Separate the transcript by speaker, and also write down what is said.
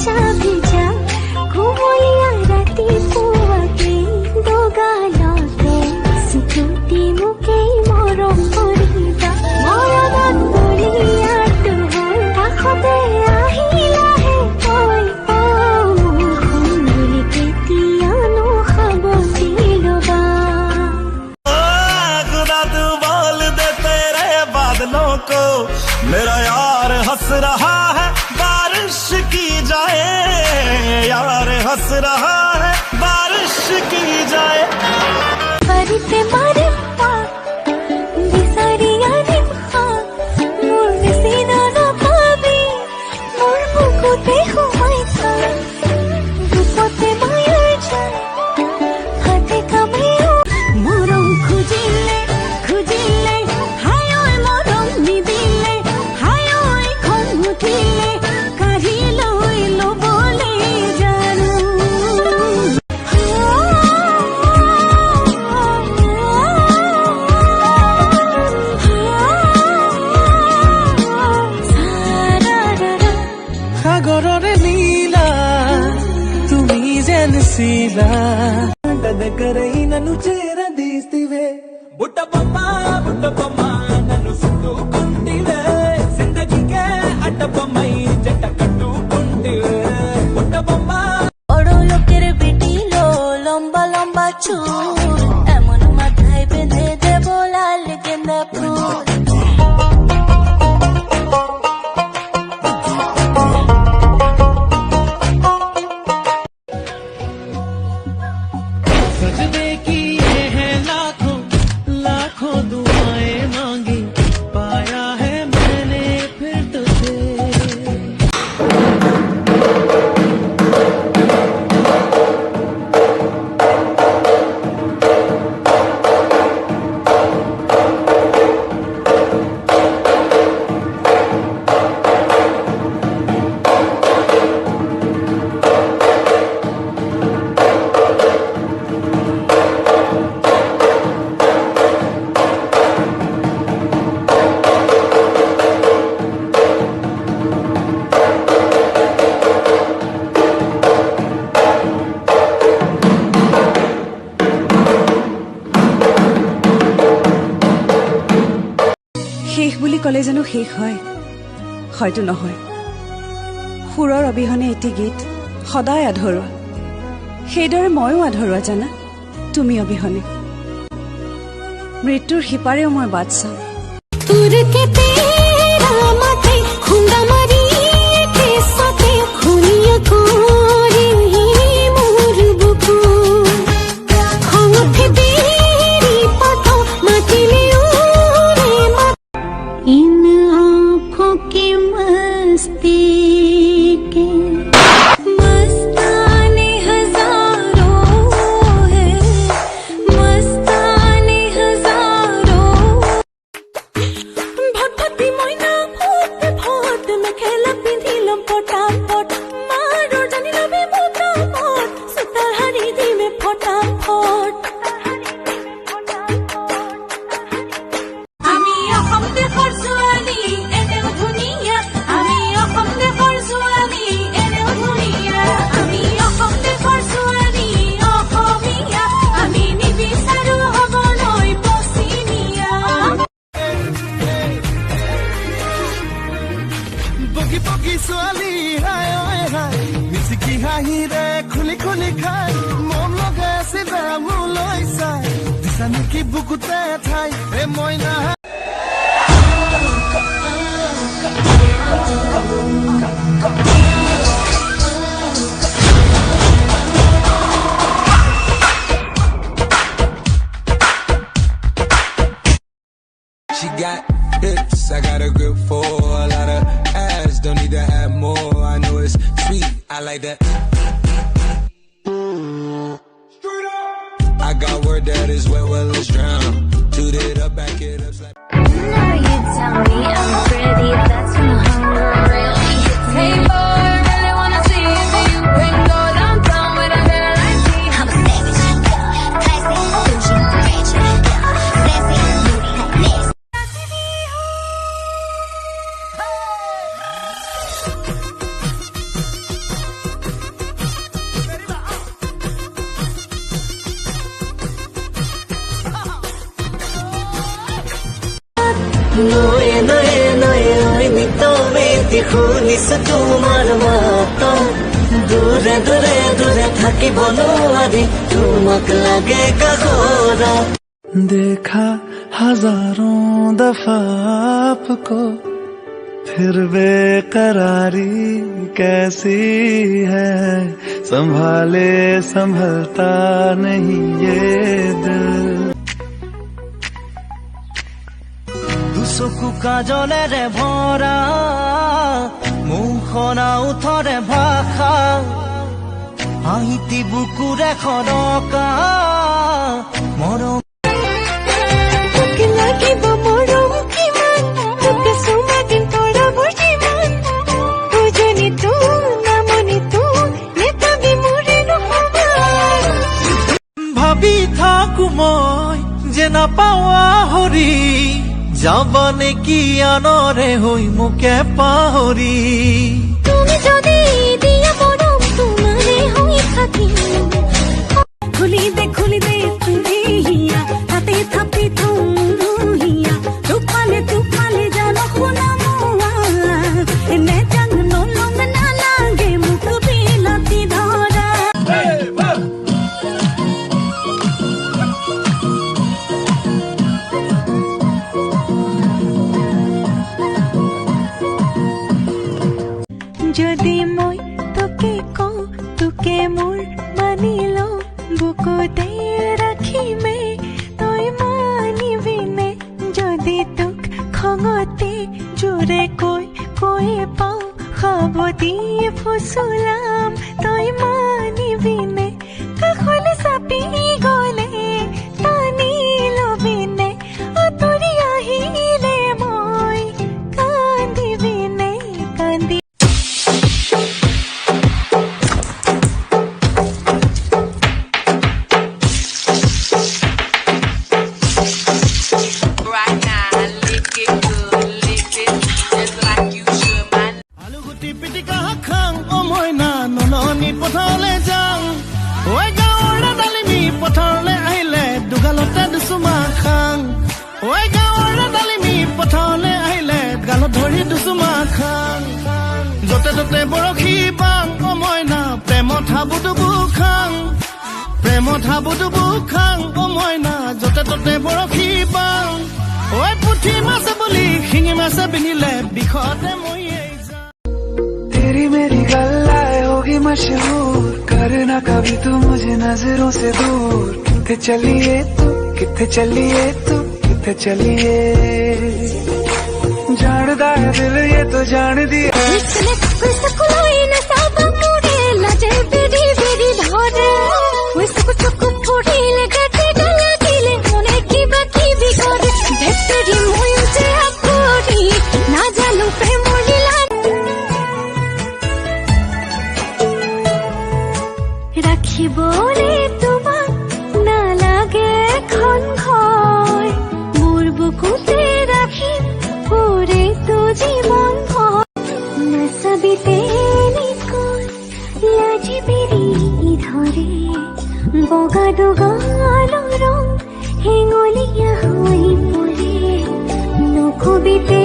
Speaker 1: नशा भिजा घुमोलिया राती पुवाके दो गालते सिकुटी मुके मरम करिबा मरम बलिया तुहर काखते আহিला हे ओय ओ मुली केतियानो खाब दिलबा
Speaker 2: खुदा तू बोल दे तेरे बादलों को मेरा यार हंस रहा है बारिश की जाए यार हंस रहा है बारिश की जाए
Speaker 1: परिते मारे पा दिसारिया निम्हा मुर्ने सीना ना पाबी मुर्मु को देखो माइता रूपोते मायर जाए हाथे कामेयो मोरम खुजिले खुजिले हायो मोरम निदिले हायो खंगुतिले कारिलो इलो बोले जानु
Speaker 3: সাগৰৰে নীলা তুমি যেন শিলা దగ్గరై నన్ను చేరదీస్తివే బుట్టబొమ్మ నన్ను చుట్టుకుంటివే జిందగీకే అడ్డబొమ్మై జంట కట్టుకుంటివే బుట్టబొమ్మ
Speaker 1: বড় লোকের বেটিলো লম্বা লম্বা চুল এমন মাথায় বেঁধে দেব লাল গেন্দা ফুল
Speaker 3: सजदे की ये है लाखों लाखों दुआएं मांगी पाया है मैंने फिर तुझे
Speaker 4: শেষ বুলি ক'লে জানো শেষ হয় হয়তো নহয় সুৰৰ অবিহনে এটি গীত সদায় আধৰুৱা সেইদৰে ময়ো আধৰুৱা জানা তুমি অবিহনে মৃত্যুৰ সিপাৰেও মই বাট চাওঁ
Speaker 1: तुर के तेरा माथे खुंगा मारी के साथे खुनिया कोरी मोर बुकु होठे तेरी पता माटिले उरे इन आँखों की मस्ती के मस्ताने हजारों है मस्ताने हजारों भटभटी मैना फुट फट में खेला पिंधिलम पटापट मारो जानी लबे मोटापट सुतार हारी दी में फटाफट আমি অসম দেশৰ ছোৱালী এনেও ধুনীয়া আমি অসম দেশৰ ছোৱালী এনেও ধুনীয়া আমি অসম দেশৰ ছোৱালী অসমীয়া আমি নিবিচাৰো হ'বলৈ পশ্চিমীয়া
Speaker 2: বগি বগি ছোৱালী হাই ঐ হাই মিচিকি হাঁহিৰে খুলি খুলি খাই মন লগাই আছে মোলৈ চাই দিছা নেকি বুকুতে ঠাই হে মইনা
Speaker 5: She got hips, I got a grip for a lot of ass. Don't need to have more. I know it's sweet, I like that. I got word that is wet, well let's drown. Toot it up, back it up, slap.
Speaker 1: Now you tell me I'm pretty, that's when the hunger really hits me. Hey boy, I really wanna see if you can go downtown with a girl like me. I'm a savage, classy, bougie, ratchet, sassy, moody, nasty.
Speaker 3: নয়ে নয়ে নয়ে ঐ নিতমেতি শুনিছো তোমাৰ মাত দূৰে দূৰে দূৰে থাকিব নোৱাৰি তোমাক লাগে কাষৰা
Speaker 2: देखा हजारों दफा आपको फिर बेकरारी कैसी है संभाले संभलता नहीं ये दिल
Speaker 3: দুচকু কাজলেৰে ভৰা মুখনা উঠৰে ভাষা হাঁহিতি বুকুৰে খৰকা মৰম
Speaker 1: লাগিব মৰম কিমান তোকে চুমা দিম তৰাব যিমান বুজনি তো নামনি তো নেতাবি মোৰে নহবাৰ
Speaker 3: ভাবি থাকো মই যে নাপাওঁ আহৰি যাব নেকি আনৰে হৈ মোকে পাহৰি
Speaker 1: তুমি যদি দিয়া মৰম তোমাৰে হৈ থাকিম খুলি দে তুঝে হিয়া তাতে থাপি থুহিয়া তুফালে জানো শুনা মোৱা এনে জান নলং নালাগে মোক বিলাতি ধৰা যদি মই তোকে কওঁ তোকে মোৰ মানি লওঁ বুকুতে ৰাখিমে তই মানিবিনে যদি তোক খঙতে জোৰে কৈ পাওঁ সাৱতি ফুচুলাম তই মানিবিনে কাষলে চাপি গলে টানি লবিনে আঁতৰি আহিলে মই কান্দিবিনে কান্দি
Speaker 2: আলুগুটি পিটিকা খাং ও মইনা নননি পথাৰলৈ যাং ঐ গাঁৱৰ ডালিমি পথাৰলৈ আহিলে দুগালতে দুচুমা খাং ঐ গাঁৱৰ ডালিমি পথাৰলৈ আহিলে গালত ধৰি দুচুমা খাং য'তে ত'তে বৰশী বাং ও মইনা প্ৰেমত হাবুডুবু খাং ও মইনা য'তে ত'তে বৰশী বাং ঐ পুঠি মাছে বুলি শিঙি মাছে পিন্ধিলে বিষতে মৰিয়ে तेरी मेरी गल्लाए होगी मशहूर करना कभी तू मुझे नजरों से दूर किथे चलिए तू किथे चलिए जानदा है दिल ये तो जान दिया
Speaker 1: ৰাখিবলে তোমাক নালাগে এখন ঘৰ মোৰ বুকুতে ৰাখিম পুৰেতো জীৱন ভৰ নাচাবিতে নিকল লাজিবিৰি ধৰে বগা দুগাল ৰং হেঙলীয়া হৈ পৰে নকবিতে